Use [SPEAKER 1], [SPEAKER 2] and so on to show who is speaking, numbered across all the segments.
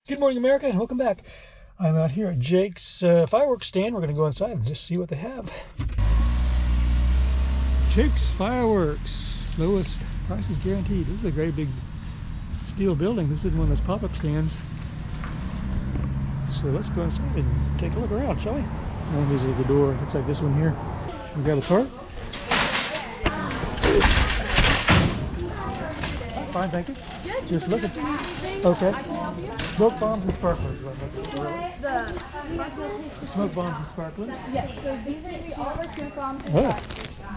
[SPEAKER 1] Good morning, America, and welcome back. I'm out here at Jake's fireworks stand. We're going to go inside and just see what they have. Jake's Fireworks. Lowest prices guaranteed. This is a great big steel building. This is one of those pop-up stands. So let's go inside and take a look around, shall we? And this is the door. Looks like this one here. We grab a cart. Fine, thank you.
[SPEAKER 2] Good.
[SPEAKER 1] Just looking. Okay.
[SPEAKER 2] I can help you.
[SPEAKER 1] Smoke bombs and sparklers.
[SPEAKER 2] The
[SPEAKER 1] Smoke bombs and sparklers.
[SPEAKER 2] yes. So these are gonna be all of our smoke bombs.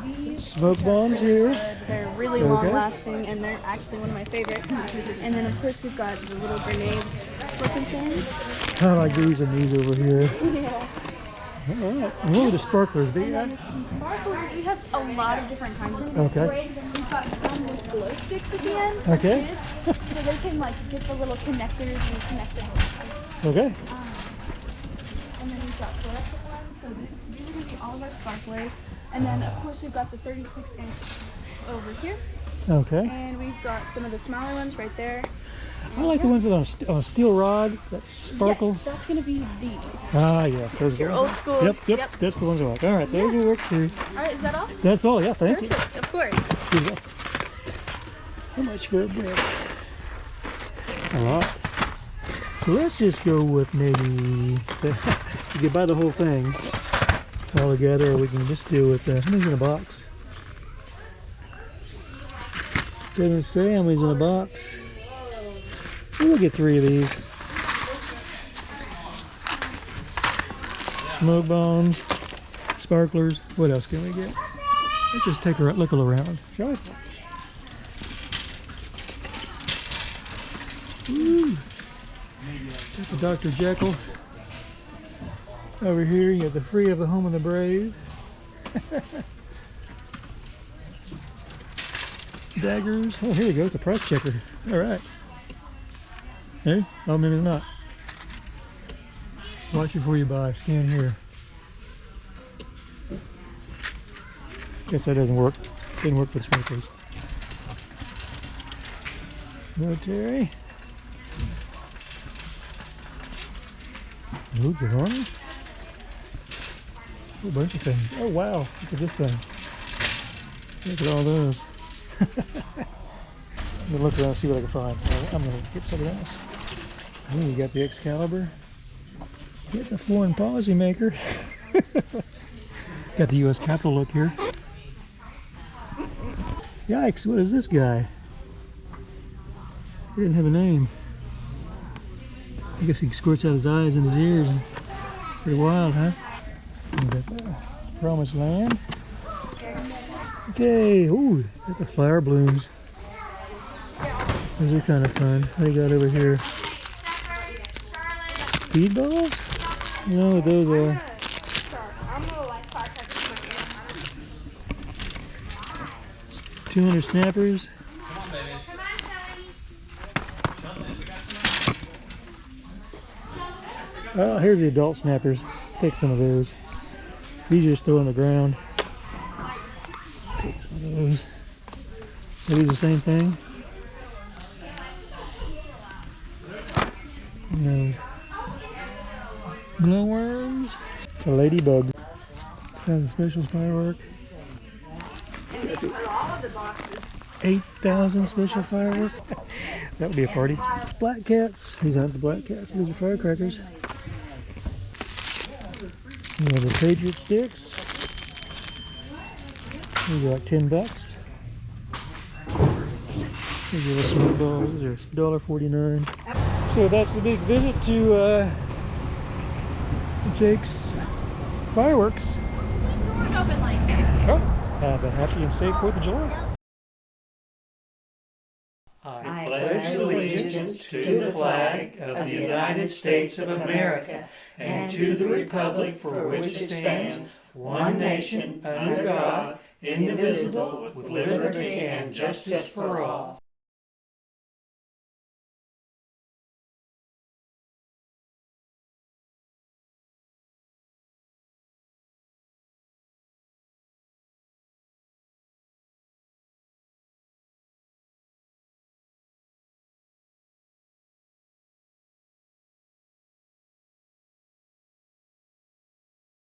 [SPEAKER 2] These
[SPEAKER 1] Smoke bombs here.
[SPEAKER 2] They're really long lasting, and they're actually one of my favorites. And then of course we've got the little grenade flipping thing.
[SPEAKER 1] I like these and these over here.
[SPEAKER 2] Yeah.
[SPEAKER 1] All right. What are the sparklers?
[SPEAKER 2] And then the sparklers, we have a lot of different kinds of sparklers.
[SPEAKER 1] Okay.
[SPEAKER 2] We've got some with glow sticks at the end for
[SPEAKER 1] Okay.
[SPEAKER 2] kids, so they can like get the little connectors and connect them.
[SPEAKER 1] Okay.
[SPEAKER 2] And then we've got fluorescent ones, so these are going to be all of our sparklers. And then of course we've got the 36-inch over here.
[SPEAKER 1] Okay.
[SPEAKER 2] And we've got some of the smaller ones right there.
[SPEAKER 1] I like the ones that are on a steel rod that sparkle.
[SPEAKER 2] Yes, that's going to be these.
[SPEAKER 1] Ah, yes. Those
[SPEAKER 2] Your
[SPEAKER 1] are
[SPEAKER 2] old school.
[SPEAKER 1] Yep. That's the ones I like. All right, those will work too.
[SPEAKER 2] All right, is that all?
[SPEAKER 1] That's all. Yeah, thank you.
[SPEAKER 2] Perfect, of course.
[SPEAKER 1] Yeah. How much for a brick? A lot. So let's just go with maybe you can buy the whole thing all together, or we can just deal with how many's in a box. Doesn't say how many's in a box. So we'll get 3 of these. Smoke bombs, sparklers. What else can we get? Let's just take a look around, shall we? Ooh. Got the Dr. Jekyll. Over here you got the Free of the Home of the Brave. Daggers. Oh, here we go. It's a price checker. All right. Hey? Oh, maybe it's not. Watch before you buy. Scan here. Guess that doesn't work. Didn't work for the smokers. Military. Loads of armor. A whole bunch of things. Oh wow, look at this thing. Look at all those. I'm gonna look around and see what I can find. I'm gonna get something else. Oh, you got the Excalibur. Get the foreign policy maker. Got the U.S. Capitol look here. Yikes, what is this guy? He didn't have a name. I guess he squirts out his eyes and his ears. And pretty wild, huh? And got the Promised Land. Okay, ooh, got the fire balloons. Those are kind of fun. What do you got over here? Speedballs? I don't know what those are. 200 snappers. Oh, here's the adult snappers. Take some of those. These just throw on the ground. Take some of those. Are these the same thing? No. Glowworms. It's a ladybug. Has a special firework. 8,000 special fireworks. That would be a party. Black cats. These aren't the black cats. These are firecrackers. We have the Patriot sticks. These are like $10. These are the smoke balls. These are $1.49. So that's the big visit to Jake's Fireworks. Oh, have a happy and safe 4th of July.
[SPEAKER 3] I pledge allegiance to the flag of the United States of America and to the republic for which it stands, one nation, under God, indivisible, with liberty and justice for all.